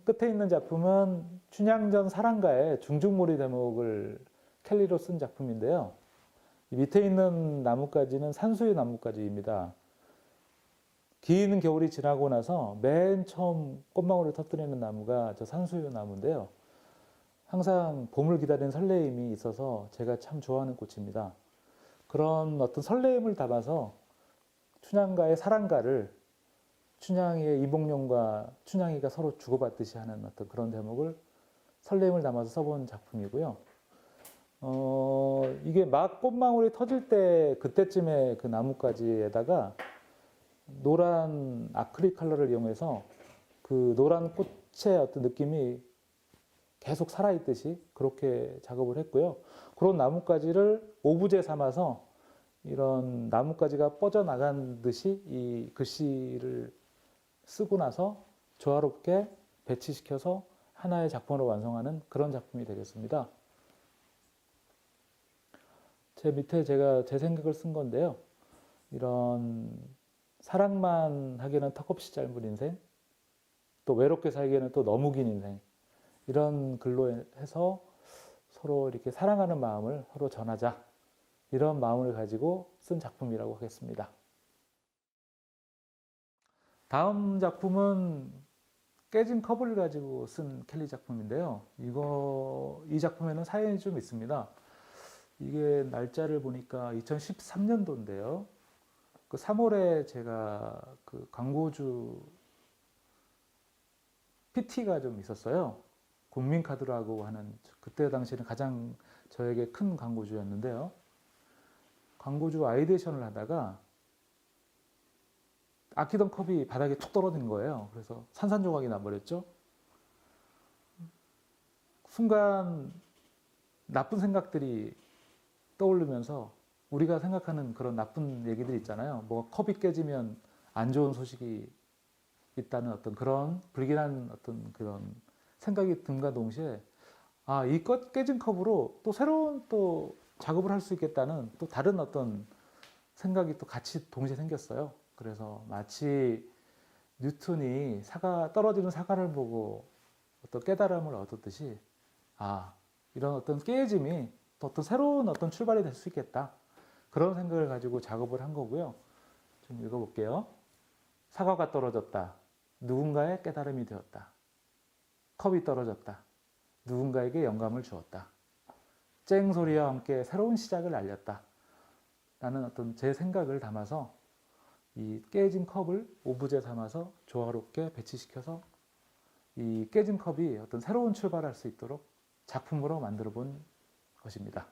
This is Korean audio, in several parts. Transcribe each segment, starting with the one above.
끝에 있는 작품은 춘향전 사랑가의 중중몰이 대목을 켈리로 쓴 작품인데요. 이 밑에 있는 나뭇가지는 산수유 나뭇가지입니다. 긴 겨울이 지나고 나서 맨 처음 꽃망울을 터뜨리는 나무가 저 산수유 나무인데요. 항상 봄을 기다리는 설레임이 있어서 제가 참 좋아하는 꽃입니다. 그런 어떤 설레임을 담아서 춘향가의 사랑가를 춘향이의 이복룡과 춘향이가 서로 주고받듯이 하는 어떤 그런 대목을 설레임을 담아서 써본 작품이고요. 이게 막 꽃망울이 터질 때 그때쯤에 그 나뭇가지에다가 노란 아크릴 컬러를 이용해서 그 노란 꽃의 어떤 느낌이 계속 살아있듯이 그렇게 작업을 했고요. 그런 나뭇가지를 오브제 삼아서 이런 나뭇가지가 뻗어나간 듯이 이 글씨를 쓰고 나서 조화롭게 배치시켜서 하나의 작품으로 완성하는 그런 작품이 되겠습니다. 제 밑에 제가 제 생각을 쓴 건데요. 이런 사랑만 하기에는 턱없이 짧은 인생, 또 외롭게 살기에는 또 너무 긴 인생, 이런 글로 해서 서로 이렇게 사랑하는 마음을 서로 전하자, 이런 마음을 가지고 쓴 작품이라고 하겠습니다. 다음 작품은 깨진 컵을 가지고 쓴 켈리 작품인데요. 이 작품에는 사연이 좀 있습니다. 이게 날짜를 보니까 2013년도인데요. 그 3월에 제가 그 광고주 PT가 좀 있었어요. 국민카드라고 하는 그때 당시에는 가장 저에게 큰 광고주였는데요. 광고주 아이디에이션을 하다가 아끼던 컵이 바닥에 툭 떨어진 거예요. 그래서 산산조각이 나버렸죠. 순간 나쁜 생각들이 떠오르면서 우리가 생각하는 그런 나쁜 얘기들 있잖아요. 뭐 컵이 깨지면 안 좋은 소식이 있다는 어떤 그런 불길한 어떤 그런 생각이 든과 동시에 이 깨진 컵으로 또 새로운 또 작업을 할 수 있겠다는 또 다른 어떤 생각이 또 같이 동시에 생겼어요. 그래서 마치 뉴턴이 떨어지는 사과를 보고 어떤 깨달음을 얻었듯이 이런 어떤 깨짐이 또 어떤 새로운 어떤 출발이 될 수 있겠다. 그런 생각을 가지고 작업을 한 거고요. 좀 읽어볼게요. 사과가 떨어졌다. 누군가의 깨달음이 되었다. 컵이 떨어졌다. 누군가에게 영감을 주었다. 쨍 소리와 함께 새로운 시작을 알렸다. 라는 어떤 제 생각을 담아서 이 깨진 컵을 오브제 삼아서 조화롭게 배치시켜서 이 깨진 컵이 어떤 새로운 출발할 수 있도록 작품으로 만들어 본 것입니다.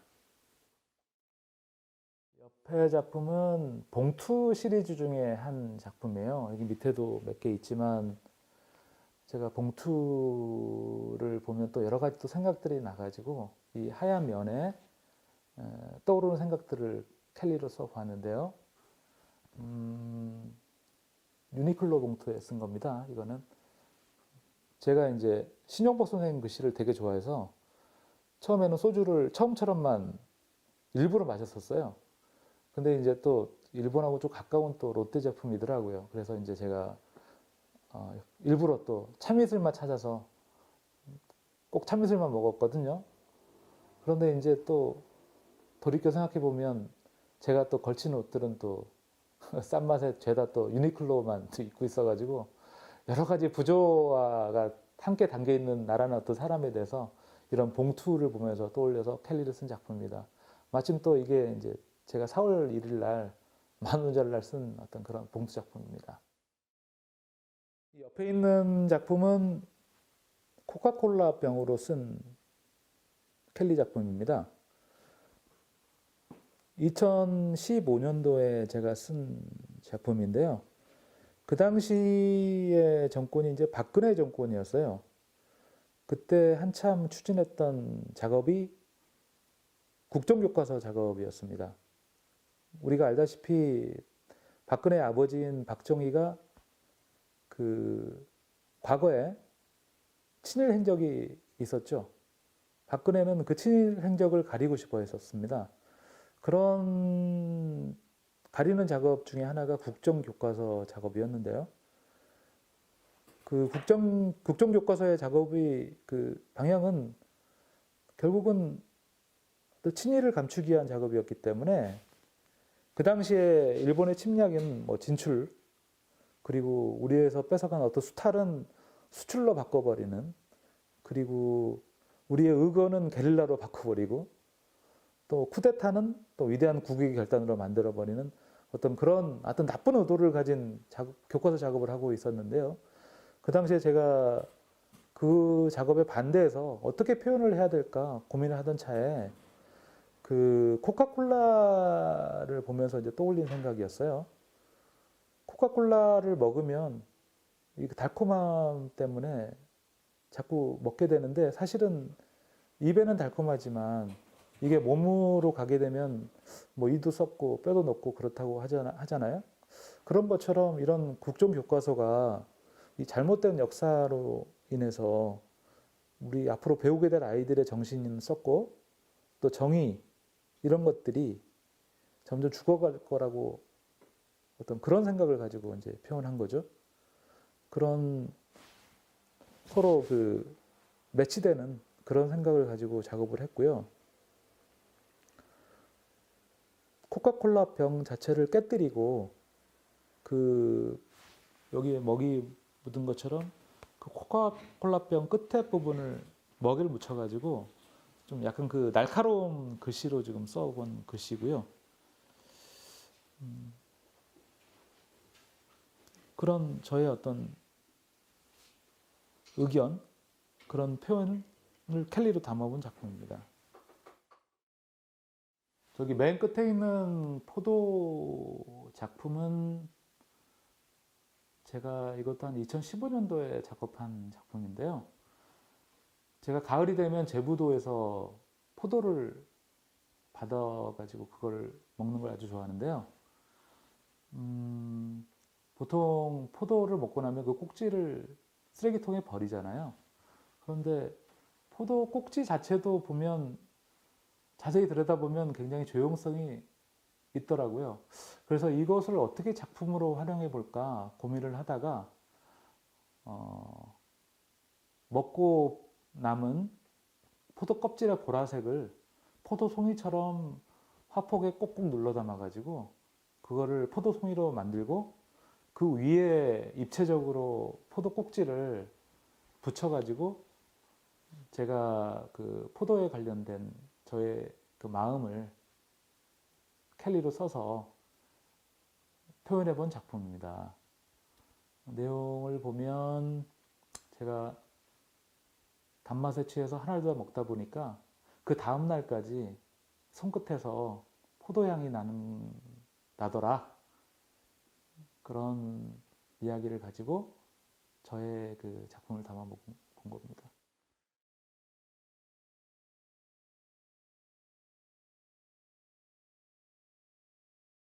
옆에 작품은 봉투 시리즈 중에 한 작품이에요. 여기 밑에도 몇 개 있지만 제가 봉투를 보면 또 여러 가지 또 생각들이 나가지고 이 하얀 면에 떠오르는 생각들을 켈리로 써봤는데요. 유니클로 봉투에 쓴 겁니다. 이거는 제가 이제 신용복 선생님 글씨를 되게 좋아해서 처음에는 소주를 처음처럼만 일부러 마셨었어요. 근데 이제 또 일본하고 좀 가까운 또 롯데 제품이더라고요. 그래서 이제 제가 일부러 또 참이슬만 찾아서 꼭 참이슬만 먹었거든요. 그런데 이제 또 돌이켜 생각해 보면 제가 또 걸친 옷들은 또 싼 맛에 죄다 또 유니클로만 입고 있어가지고 여러 가지 부조화가 함께 담겨 있는 나라는 어떤 사람에 대해서 이런 봉투를 보면서 떠올려서 켈리를 쓴 작품입니다. 마침 또 이게 이제 제가 4월 1일 날 만우절 날 쓴 어떤 그런 봉투 작품입니다. 옆에 있는 작품은 코카콜라 병으로 쓴 켈리 작품입니다. 2015년도에 제가 쓴 작품인데요. 그 당시의 정권이 이제 박근혜 정권이었어요. 그때 한참 추진했던 작업이 국정교과서 작업이었습니다. 우리가 알다시피 박근혜 아버지인 박정희가 그 과거에 친일 행적이 있었죠. 박근혜는 그 친일 행적을 가리고 싶어 했었습니다. 그런 가리는 작업 중에 하나가 국정교과서 작업이었는데요. 그 국정 교과서의 작업의 그 방향은 결국은 또 친일을 감추기 위한 작업이었기 때문에 그 당시에 일본의 침략인 뭐 진출 그리고 우리에서 뺏어간 어떤 수탈은 수출로 바꿔버리는 그리고 우리의 의거는 게릴라로 바꿔버리고 또 쿠데타는 또 위대한 국익의 결단으로 만들어버리는 어떤 그런 어떤 나쁜 의도를 가진 교과서 작업을 하고 있었는데요. 그 당시에 제가 그 작업에 반대해서 어떻게 표현을 해야 될까 고민을 하던 차에 그 코카콜라를 보면서 이제 떠올린 생각이었어요. 코카콜라를 먹으면 이 달콤함 때문에 자꾸 먹게 되는데 사실은 입에는 달콤하지만 이게 몸으로 가게 되면 뭐 이도 썩고 뼈도 녹고 그렇다고 하잖아요. 그런 것처럼 이런 국정 교과서가 이 잘못된 역사로 인해서 우리 앞으로 배우게 될 아이들의 정신은 썩고 또 정의 이런 것들이 점점 죽어갈 거라고 어떤 그런 생각을 가지고 이제 표현한 거죠. 그런 서로 그 매치되는 그런 생각을 가지고 작업을 했고요. 코카콜라 병 자체를 깨뜨리고 그 여기에 먹이 묻은 것처럼 그 코카콜라 병 끝에 부분을 먹이를 묻혀가지고 좀 약간 그 날카로운 글씨로 지금 써본 글씨고요. 그런 저의 어떤 의견, 그런 표현을 켈리로 담아본 작품입니다. 저기 맨 끝에 있는 포도 작품은 제가 이것도 한 2015년도에 작업한 작품인데요. 제가 가을이 되면 제부도에서 포도를 받아가지고 그걸 먹는 걸 아주 좋아하는데요. 보통 포도를 먹고 나면 그 꼭지를 쓰레기통에 버리잖아요. 그런데 포도 꼭지 자체도 보면 자세히 들여다보면 굉장히 조형성이 있더라고요. 그래서 이것을 어떻게 작품으로 활용해 볼까 고민을 하다가 먹고 남은 포도 껍질의 보라색을 포도 송이처럼 화폭에 꼭꼭 눌러 담아 가지고 그거를 포도 송이로 만들고 그 위에 입체적으로 포도 꼭지를 붙여 가지고 제가 그 포도에 관련된 저의 그 마음을 켈리로 써서 표현해 본 작품입니다. 내용을 보면 제가 단맛에 취해서 하나를 더 먹다 보니까 그 다음 날까지 손끝에서 포도향이 나더라. 그런 이야기를 가지고 저의 그 작품을 담아 본 겁니다.